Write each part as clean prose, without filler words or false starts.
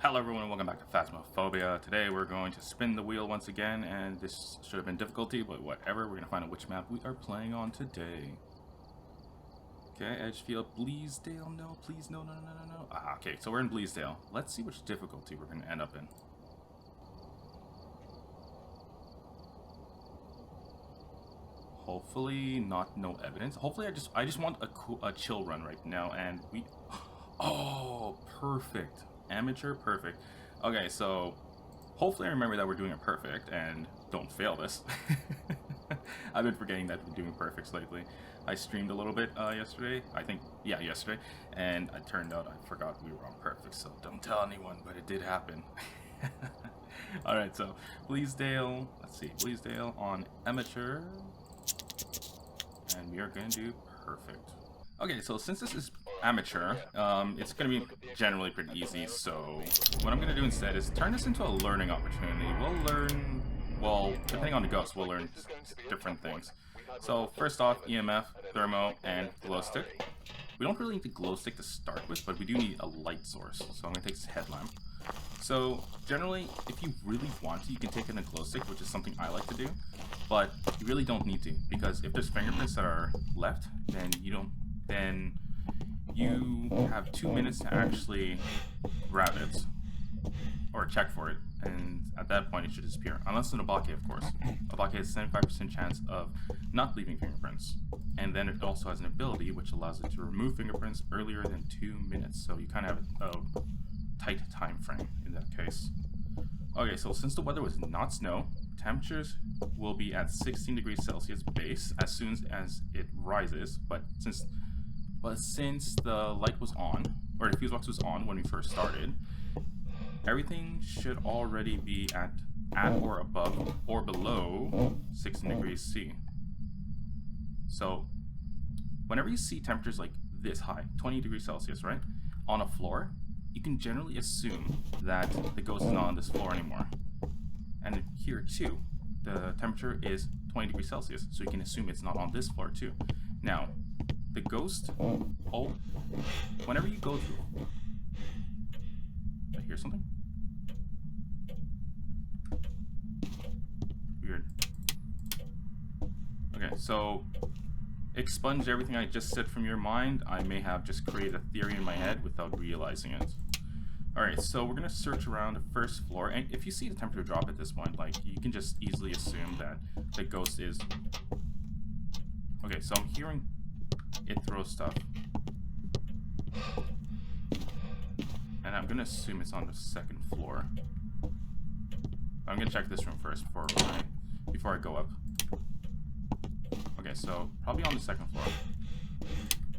Hello everyone and welcome back to Phasmophobia. Today we're going to spin the wheel once again, and this should have been difficulty, but whatever. We're going to find out which map we are playing on today. Okay, Edgefield, Bleasdale, no, please, no. Ah, okay, so we're in Bleasdale. Let's see which difficulty we're going to end up in. Hopefully no evidence. Hopefully I just want a chill run right now, and we... Oh, perfect. Amateur, perfect. Okay, so hopefully I remember that we're doing it perfect and don't fail this. I've been forgetting that we're doing perfects lately. I streamed a little bit yesterday, I think, yeah, yesterday, and it turned out I forgot we were on perfect, so don't tell anyone, but it did happen. Alright, so Bleasdale, let's see, Bleasdale on amateur, and we are going to do perfect. Okay, so since this is amateur, it's going to be generally pretty easy, so what I'm going to do instead is turn this into a learning opportunity. We'll learn, well, depending on the ghost, we'll learn different things. So first off, EMF, thermo, and glow stick. We don't really need the glow stick to start with, but we do need a light source, so I'm going to take this headlamp. So generally, if you really want to, you can take in a glow stick, which is something I like to do, but you really don't need to, because if there's fingerprints that are left, then you have 2 minutes to actually grab it or check for it, and at that point it should disappear, unless in a blockade, of course. A blockade has a 75% chance of not leaving fingerprints, and then it also has an ability which allows it to remove fingerprints earlier than 2 minutes, so you kind of have a tight time frame in that case. Okay, so since the weather was not snow, temperatures will be at 16 degrees Celsius base as soon as it rises, but since the light was on, or the fuse box was on when we first started, everything should already be at or above or below 16 degrees C. So whenever you see temperatures like this high, 20 degrees Celsius, right, on a floor, you can generally assume that the ghost is not on this floor anymore. And here too, the temperature is 20 degrees Celsius, so you can assume it's not on this floor too. Now, the ghost, whenever you go through... Did I hear something? Weird. Okay, so expunge everything I just said from your mind. I may have just created a theory in my head without realizing it. Alright, so we're going to search around the first floor, and if you see the temperature drop at this point, like, you can just easily assume that the ghost is... Okay, so I'm hearing it throw stuff. And I'm going to assume it's on the second floor. I'm going to check this room first before I go up. Okay, so probably on the second floor.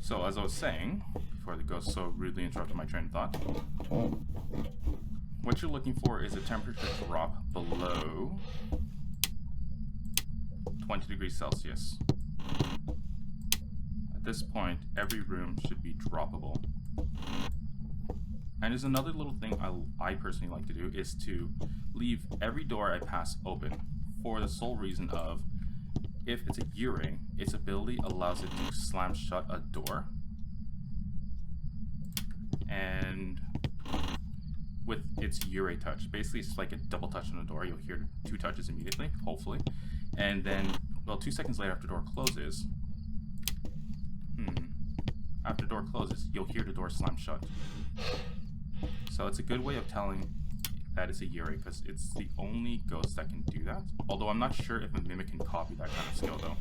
So as I was saying, before the ghost so rudely interrupted my train of thought, what you're looking for is a temperature drop below 20 degrees Celsius. At this point, every room should be droppable. And there's another little thing I personally like to do, is to leave every door I pass open, for the sole reason of, if it's a Yurei, its ability allows it to slam shut a door. And with its Yurei touch, basically it's like a double touch on the door. You'll hear 2 touches immediately, hopefully. And then, well, 2 seconds later after the door closes, after the door closes, you'll hear the door slam shut. So it's a good way of telling that it's a Yurei, because it's the only ghost that can do that. Although I'm not sure if a mimic can copy that kind of skill, though.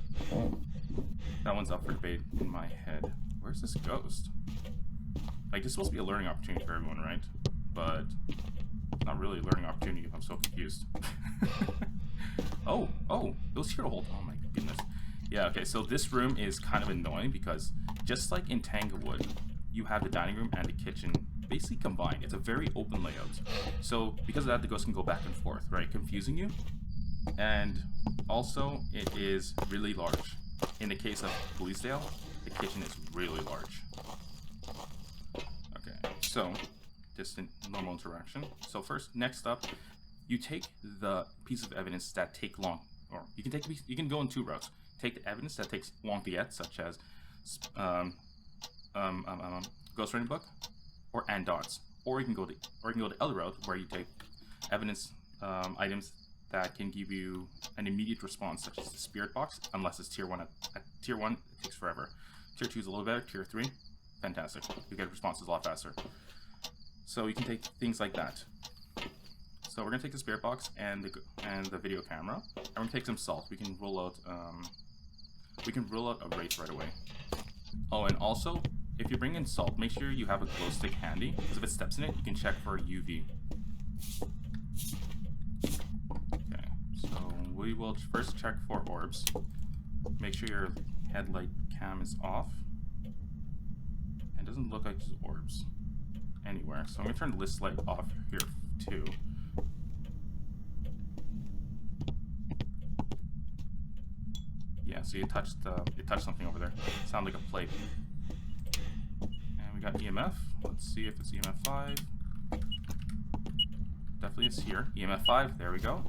That one's up for debate in my head. Where's this ghost? Like, this is supposed to be a learning opportunity for everyone, right? But it's not really a learning opportunity if I'm so confused. Oh, it was here to hold. Oh my goodness. Yeah, okay, so this room is kind of annoying because just like in Tanglewood, you have the dining room and the kitchen basically combined. It's a very open layout. So because of that, the ghost can go back and forth, right? Confusing you. And also, it is really large. In the case of Bleasdale, the kitchen is really large. Okay, so distant normal interaction. So first, next up, you take the pieces of evidence that take long, or you can go in 2 routes. Take the evidence that takes long to get, such as ghostwriting book, or and dots. or you can go the other route where you take evidence items that can give you an immediate response, such as the spirit box, unless it's tier 1. At tier 1, it takes forever. Tier 2 is a little better. Tier 3, fantastic. You get responses a lot faster. So you can take things like that. So we're gonna take the spirit box and the video camera, and we're gonna take some salt. We can roll out a wraith right away. Oh, and also, if you bring in salt, make sure you have a glow stick handy, because if it steps in it, you can check for UV. Okay, so we will first check for orbs. Make sure your headlight cam is off. It doesn't look like there's orbs anywhere, so I'm gonna turn the list light off here too. Yeah, so you touched something over there. Sounded like a plate. And we got EMF. Let's see if it's EMF 5. Definitely is here. EMF 5, there we go.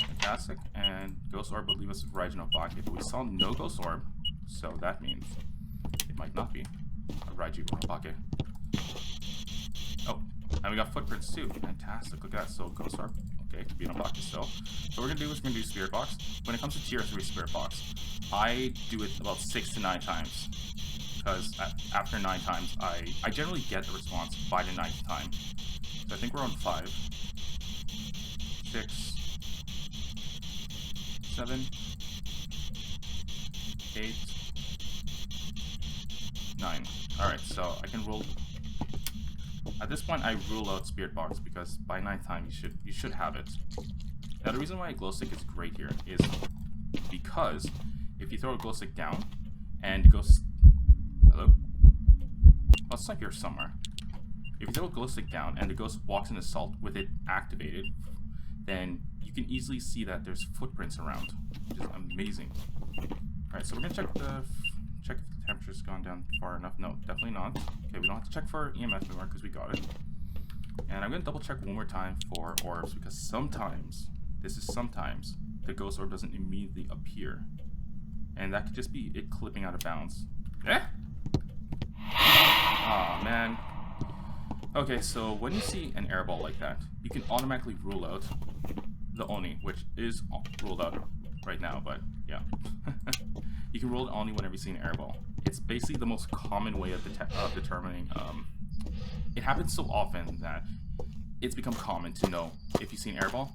Fantastic. And Ghost Orb will leave us with Raijin Obake, but we saw no Ghost Orb, so that means it might not be a Raijin Obake. Oh, and we got footprints too. Fantastic. Look at that. So Ghost Orb. Okay, it could be an Obake still. So what we're gonna do is we're gonna do Spirit Box. When it comes to tier 3 Spirit Box, I do it about 6 to 9 times. Because after 9 times, I generally get the response by the 9th time. So I think we're on 5, 6, 7, 8, 9. Alright, so I can roll. At this point, I rule out Spirit Box because by 9th time you should have it. Now the reason why a glow stick is great here is because if you throw a glow stick down and it goes, hello? Oh, it's like here somewhere. If you throw a glow stick down and the ghost walks in the salt with it activated, then you can easily see that there's footprints around, which is amazing. Alright, so we're gonna check if the temperature's gone down far enough. No, definitely not. Okay, we don't have to check for EMF anymore because we got it. And I'm gonna double check one more time for orbs because sometimes, the ghost orb doesn't immediately appear. And that could just be it clipping out of bounds. Eh? Aw, man. Okay, so when you see an airball like that, you can automatically rule out the Oni, which is ruled out right now, but yeah. You can rule it Oni whenever you see an airball. It's basically the most common way of determining. It happens so often that it's become common to know if you see an airball,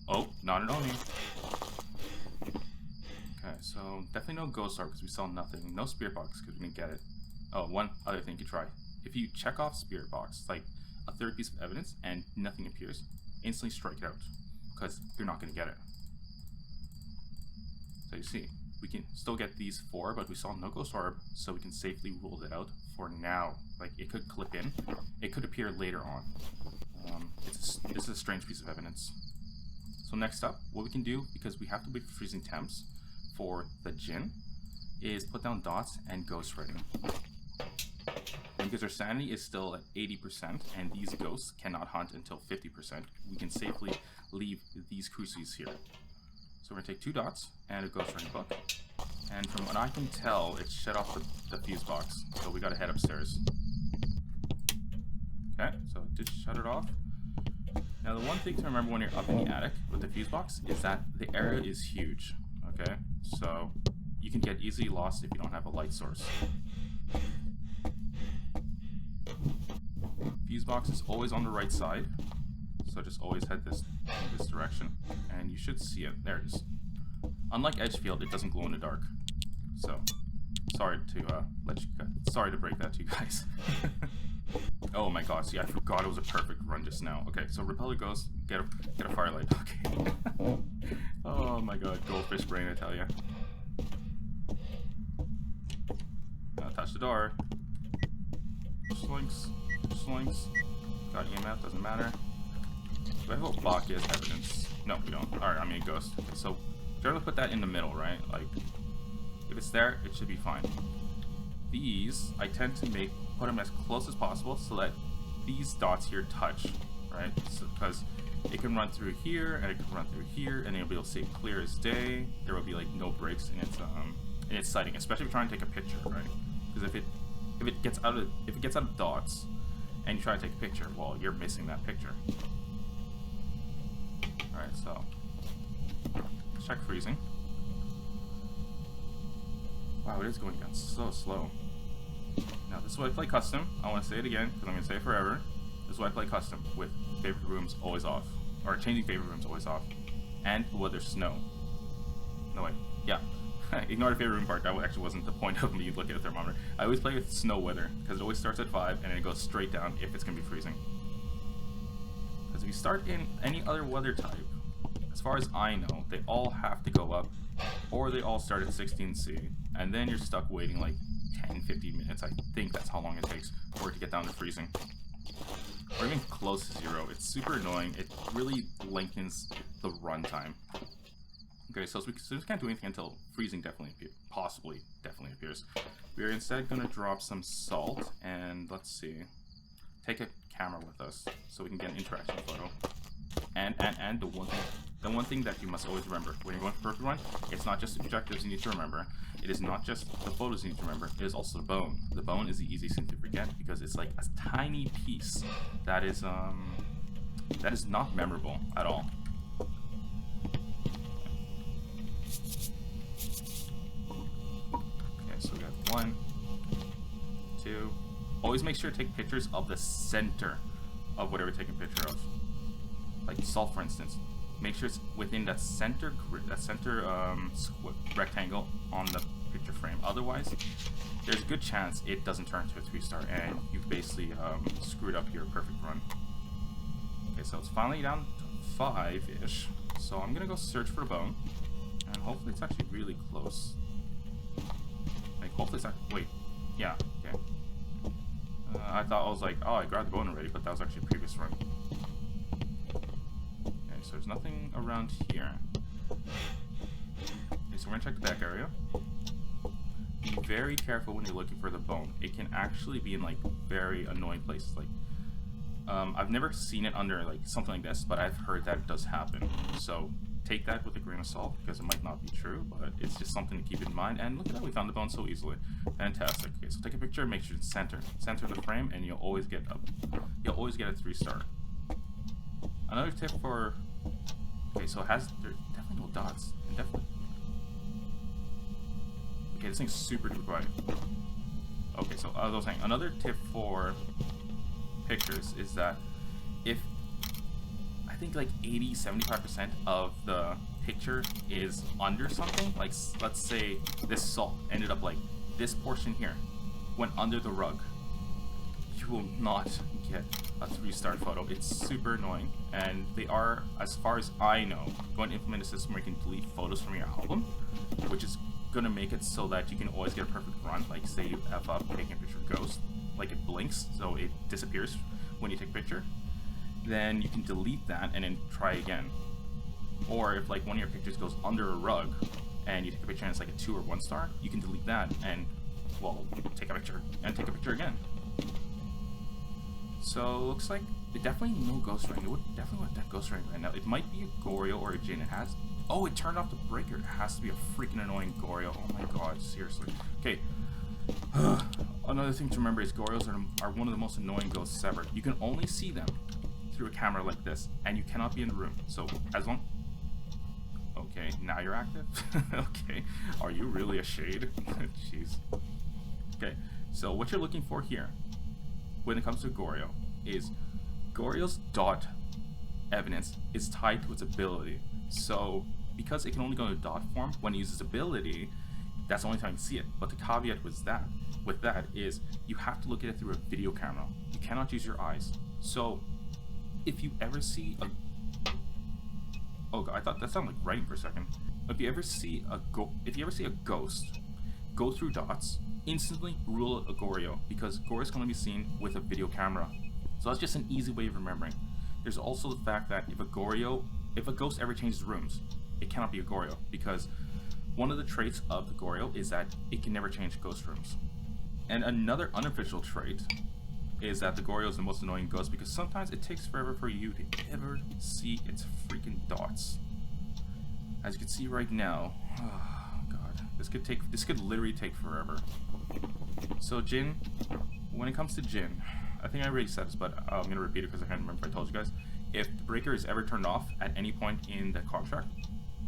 oh, not an Oni. Okay, so definitely no ghost orb because we saw nothing. No spirit box because we didn't get it. Oh, one other thing you try. If you check off spirit box, like a third piece of evidence, and nothing appears, instantly strike it out because you're not going to get it. So you see, we can still get these 4, but we saw no ghost orb, so we can safely rule it out for now. Like, it could clip in, it could appear later on. This is a strange piece of evidence. So next up, what we can do, because we have to wait for freezing temps for the Jinn, is put down dots and ghost writing. And because our sanity is still at 80%, and these ghosts cannot hunt until 50%, we can safely leave these crucifixes here. So we're gonna take 2 dots and a ghost writing book. And from what I can tell, it shut off the fuse box. So we gotta head upstairs. Okay, so it did shut it off. Now the one thing to remember when you're up in the attic with the fuse box is that the area is huge. Okay, so you can get easily lost if you don't have a light source. Fuse box is always on the right side, so just always head in this direction, and you should see it. There it is. Unlike Edgefield, it doesn't glow in the dark. So, sorry to break that to you guys. Oh my god, see, I forgot it was a perfect run just now. Okay, so repel the ghost, get a firelight. Okay. Oh my god, goldfish brain, I tell ya. Touch the door. Slinks. Got EMF, doesn't matter. Do I have Obake as evidence? No, we don't. Alright, I mean a ghost. Okay, so generally put that in the middle, right? Like, if it's there, it should be fine. These, I tend to put them as close as possible so that these dots here touch, right? So, because it can run through here, and it can run through here, and it'll be able to say clear as day. There will be like no breaks in its sighting, especially if you're trying to take a picture, right? Because if it gets out of dots, and you try to take a picture, well, you're missing that picture. Alright, so let's check freezing. Wow, it is going down so slow. Now, this is why I play custom. I want to say it again, because I'm going to say it forever. This is why I play custom, with favorite rooms always off. Or changing favorite rooms always off. And whether snow. No, wait. Yeah. Ignore the favorite room part. That actually wasn't the point of me looking at the thermometer. I always play with snow weather, because it always starts at 5, and it goes straight down if it's going to be freezing. Because if you start in any other weather type, as far as I know, they all have to go up, or they all start at 16C, and then you're stuck waiting like 10-15 minutes. I think that's how long it takes for it to get down to freezing. Or even close to 0. It's super annoying. It really lengthens the runtime. Okay, so we can't do anything until freezing definitely appears. We're instead going to drop some salt, and let's see, take a camera with us so we can get an interaction photo. And the one thing that you must always remember when you're going for perfect run, it's not just objectives you need to remember. It is not just the photos you need to remember. It is also the bone. The bone is the easiest thing to forget because it's like a tiny piece that is not memorable at all. Okay, so we got 1, 2. Always make sure to take pictures of the center of whatever you're taking a picture of. Like salt, for instance. Make sure it's within that center rectangle on the picture frame. Otherwise, there's a good chance it doesn't turn to a 3-star, and you've basically screwed up your perfect run. Okay, so it's finally down to 5-ish. So I'm gonna go search for a bone, and hopefully it's actually really close. Like hopefully it's actually, wait, yeah, okay. I thought I was like, oh, I grabbed the bone already, but that was actually a previous run. So there's nothing around here. Okay, so we're gonna check the back area. Be very careful when you're looking for the bone. It can actually be in like very annoying places. Like, I've never seen it under like something like this, but I've heard that it does happen. So take that with a grain of salt because it might not be true, but it's just something to keep in mind. And look at that, we found the bone so easily. Fantastic. Okay, so take a picture, make sure it's center the frame, and you'll always get a 3-star. Another tip for there's definitely no dots. Definitely. Okay, this thing's super duper quiet. Okay, so as I was saying, another tip for pictures is that if I think like 80-75% of the picture is under something, like let's say this salt ended up like this portion here, went under the rug, you will not get a 3-star photo. It's super annoying, and they are, as far as I know, going to implement a system where you can delete photos from your album, which is going to make it so that you can always get a perfect run. Like say you F up taking a picture of a ghost, like it blinks so it disappears when you take a picture, then you can delete that and then try again. Or if like one of your pictures goes under a rug and you take a picture and it's like a 2 or 1 star, you can delete that and, well, take a picture and take a picture again. So looks like it definitely no ghost ring. It would definitely want that ghost ring right now. It might be a Goryo or a Jinn. It has. Oh, it turned off the breaker. It has to be a freaking annoying Goryo. Oh my god, seriously. Okay. Another thing to remember is Goryos are one of the most annoying ghosts ever. You can only see them through a camera like this, and you cannot be in the room. So as long. Okay, now you're active. Okay, are you really a shade? Jeez. Okay, so what you're looking for here, when it comes to Goryo, is Goryo's dot evidence is tied to its ability. So because it can only go in dot form when it uses ability, that's the only time you see it. But the caveat with that is you have to look at it through a video camera. You cannot use your eyes. So if you ever see a oh god, I thought that sounded like writing for a second. If you ever see a ghost go through dots, instantly rule it a Goryo, because Goryo can only be seen with a video camera. So that's just an easy way of remembering. There's also the fact that if a ghost ever changes rooms, it cannot be a Goryo, because one of the traits of the Goryo is that it can never change ghost rooms. And another unofficial trait is that the Goryo is the most annoying ghost because sometimes it takes forever for you to ever see its freaking dots. As you can see right now, oh god, this could literally take forever. So Jinn, when it comes to Jinn, I think I already said this, but I'm going to repeat it because I can't remember if I told you guys. If the breaker is ever turned off at any point in the contract,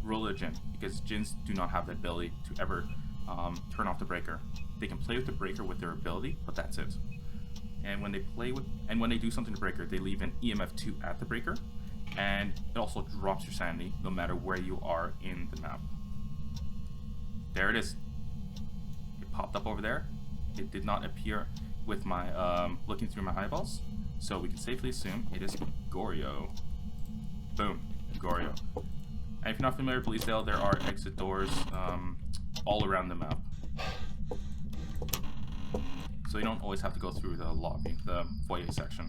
roll a Jinn, because Jinns do not have the ability to ever turn off the breaker. They can play with the breaker with their ability, but that's it. And when they when they do something to the breaker, they leave an EMF 2 at the breaker, and it also drops your sanity no matter where you are in the map. There it is. It popped up over there. It did not appear with my looking through my eyeballs, so we can safely assume it is Goryo. Boom, Goryo. And if you're not familiar with Bleasdale, there are exit doors all around the map. So you don't always have to go through the lobby, the foyer section.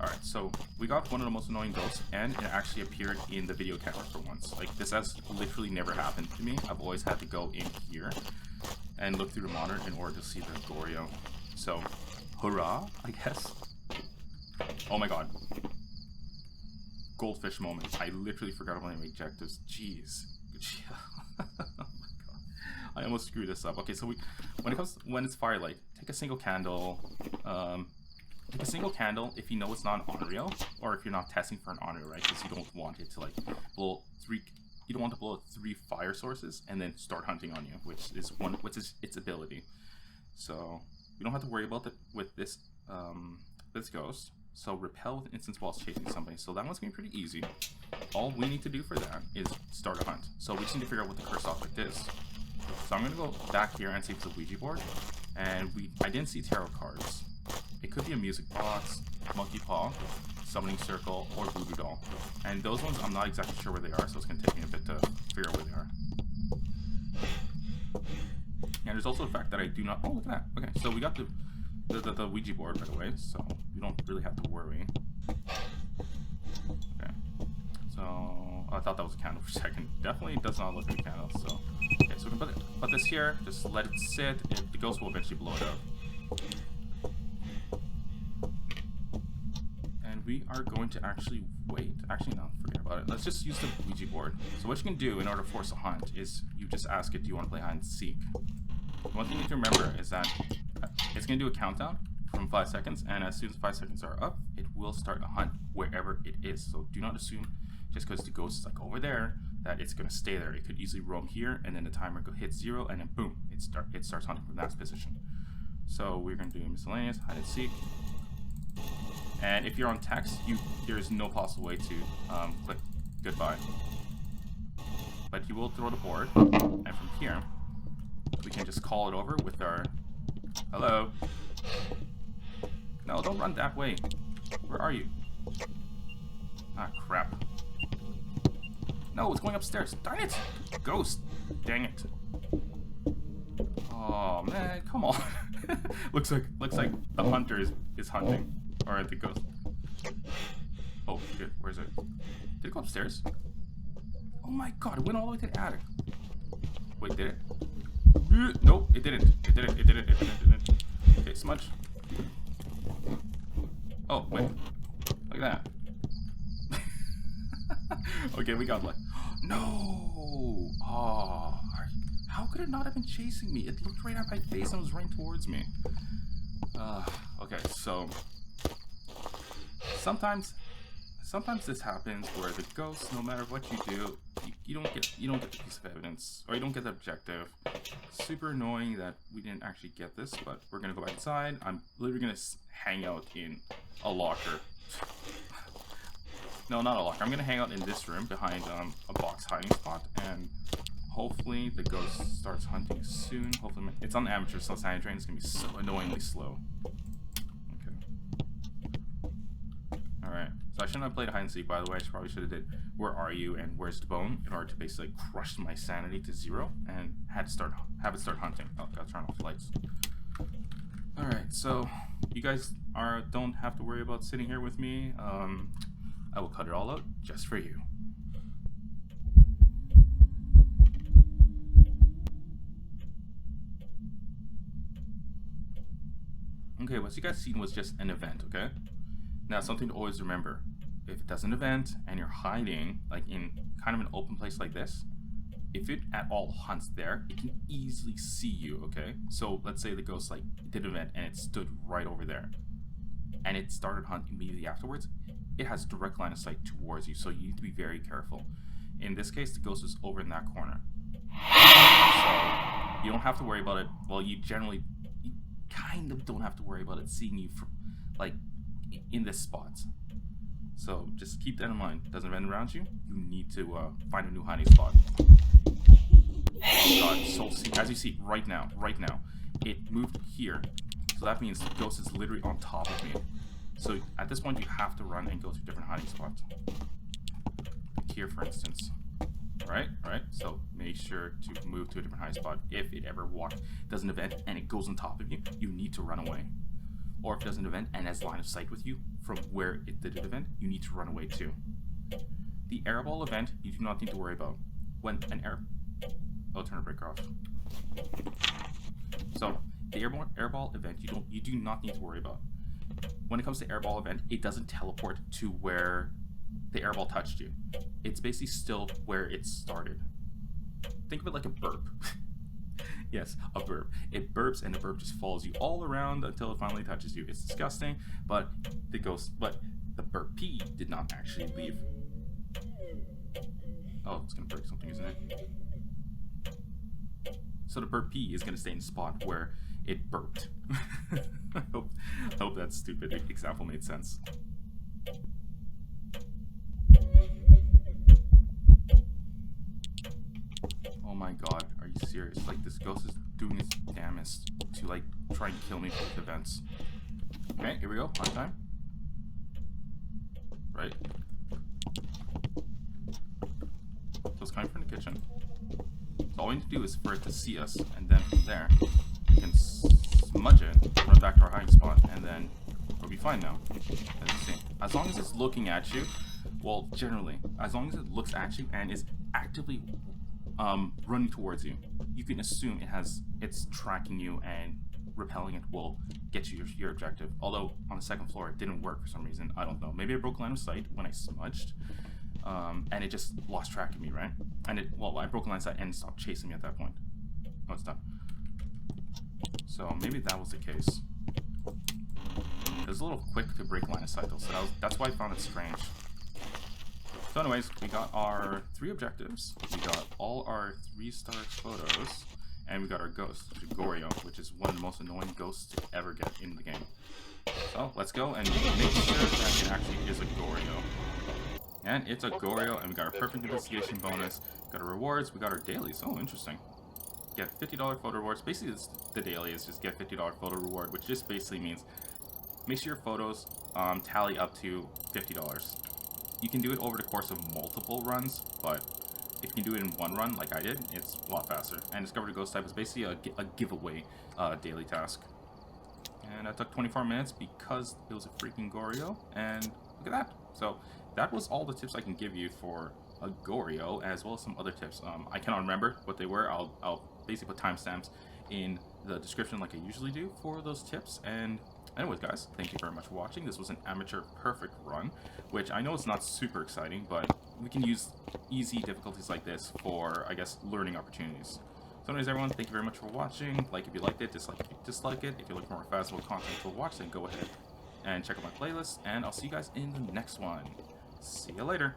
Alright, so we got one of the most annoying ghosts, and it actually appeared in the video camera for once. Like, this has literally never happened to me. I've always had to go in here and look through the monitor in order to see the Goryo. So, hurrah, I guess. Oh my god. Goldfish moment. I literally forgot about my objectives. Jeez. Oh my god. I almost screwed this up. Okay, so when it's firelight, take a single candle. Take a single candle if you know it's not an Onryo, or if you're not testing for an Onryo, right? Because you don't want it to like blow you don't want to blow 3 fire sources and then start hunting on you, which is its ability. So we don't have to worry about it with this this ghost. So repel with instance while chasing somebody. So that one's gonna be pretty easy. All we need to do for that is start a hunt. So we just need to figure out what the cursed object is. So I'm gonna go back here and see if it's a Ouija board. And I didn't see tarot cards. It could be a music box, monkey paw, summoning circle, or voodoo doll. And those ones I'm not exactly sure where they are, so it's gonna take me a bit to figure out where they are. And there's also the fact that I do not. Oh, look at that. Okay, so we got the Ouija board right away, so we don't really have to worry. Okay, so I thought that was a candle for a second. Definitely does not look like a candle. So okay, so we can put this here. Just let it sit. The ghost will eventually blow it up. And we are going to actually wait. Actually, no, forget about it. Let's just use the Ouija board. So what you can do in order to force a hunt is you just ask it, do you want to play hide and seek? One thing you need to remember is that it's going to do a countdown from 5 seconds, and as soon as 5 seconds are up, it will start a hunt wherever it is. So do not assume just because the ghost is like over there that it's going to stay there. It could easily roam here, and then the timer hits 0, and then boom, it starts hunting from that position. So we're going to do miscellaneous, hide and seek. And if you're on text, there's no possible way to click goodbye. But you will throw the board, and from here, we can just call it over with our hello. No, don't run that way. Where are you? Ah, crap. No, it's going upstairs. Darn it! Ghost! Dang it. Oh man, come on. looks like the hunter is hunting. Or the ghost. Oh shit, where is it? Did it go upstairs? Oh my god, it went all the way to the attic. Wait, did it? Nope, it didn't. It didn't. Okay, smudge. Oh, wait. Look at that. Okay, we got luck. No! Oh, how could it not have been chasing me? It looked right at my face and was running towards me. Okay, so sometimes this happens where the ghost, no matter what you do, you don't get the piece of evidence, or you don't get the objective. Super annoying that we didn't actually get this, but we're gonna go back inside. I'm literally gonna hang out in a locker. No, not a locker. I'm gonna hang out in this room behind a box hiding spot, and hopefully the ghost starts hunting soon. Hopefully it's on amateur, so sanity drain is gonna be so annoyingly slow. Alright, so I shouldn't have played hide and seek, by the way. I probably should have did where are you and where's the bone in order to basically crush my sanity to 0 and have it start hunting. Oh, gotta turn off the lights. Alright, so you guys don't have to worry about sitting here with me. I will cut it all out just for you. Okay, what you guys seen was just an event, okay? Now, something to always remember, if it does an event and you're hiding, like in kind of an open place like this, if it at all hunts there, it can easily see you, okay? So let's say the ghost like did an event and it stood right over there. and it started hunt immediately afterwards, it has direct line of sight towards you, so you need to be very careful. In this case, the ghost is over in that corner. So you don't have to worry about it. Well, you kind of don't have to worry about it seeing you from, like, in this spot. So just keep that in mind. Doesn't run around you, you need to find a new hiding spot. Oh god, so as you see right now, it moved here. So that means the ghost is literally on top of me. So at this point you have to run and go to different hiding spots. Like here, for instance. Right? So make sure to move to a different hiding spot. If it ever does an event and it goes on top of you, you need to run away. Or if it does an event and has line of sight with you from where it did an event, you need to run away too. The airball event, you do not need to worry about. When an I'll turn the breaker off. So the airball event, you do not need to worry about. When it comes to airball event, it doesn't teleport to where the airball touched you. It's basically still where it started. Think of it like a burp. Yes, a burp. It burps and the burp just follows you all around until it finally touches you. It's disgusting, but the burp pee did not actually leave. Oh, it's gonna break something, isn't it? So the burp pee is gonna stay in the spot where it burped. I hope that stupid example made sense. Oh my god, are you serious? Like, this ghost is doing its damnedest to, like, try and kill me with events. Okay, here we go, on time. Right. So it's coming from the kitchen. So all we need to do is for it to see us, and then from there, we can smudge it, run back to our hiding spot, and then we'll be fine now. As you see. As long as it's looking at you, well, generally, as long as it looks at you and is actively running towards you, you can assume it's tracking you, and repelling it will get you your objective. Although on the second floor it didn't work for some reason. I don't know. Maybe I broke line of sight when I smudged, and it just lost track of me, right? And I broke line of sight and it stopped chasing me at that point. Oh, it's done. So maybe that was the case. It was a little quick to break line of sight though, so that's why I found it strange. So anyways, we got our 3 objectives, we got all our 3-star photos, and we got our ghost, Goryo, which is one of the most annoying ghosts to ever get in the game. So let's go and make sure that it actually is a Goryo. And it's a Goryo, and we got our perfect investigation bonus, got our rewards, we got our dailies. Oh, interesting. Get $50 photo rewards. Basically, the daily is just get $50 photo reward, which just basically means make sure your photos tally up to $50. You can do it over the course of multiple runs, but if you can do it in one run, like I did, it's a lot faster. And Discover the Ghost type is basically a giveaway daily task. And that took 24 minutes because it was a freaking Goryo, and look at that. So that was all the tips I can give you for a Goryo, as well as some other tips. I cannot remember what they were. I'll basically put timestamps in the description like I usually do for those tips. And anyways, guys, thank you very much for watching. This was an amateur perfect run, which I know is not super exciting, but we can use easy difficulties like this for, I guess, learning opportunities. So anyways, everyone, thank you very much for watching. Like if you liked it, dislike if you dislike it. If you're looking for more Phasmo content to watch, then go ahead and check out my playlist, and I'll see you guys in the next one. See you later.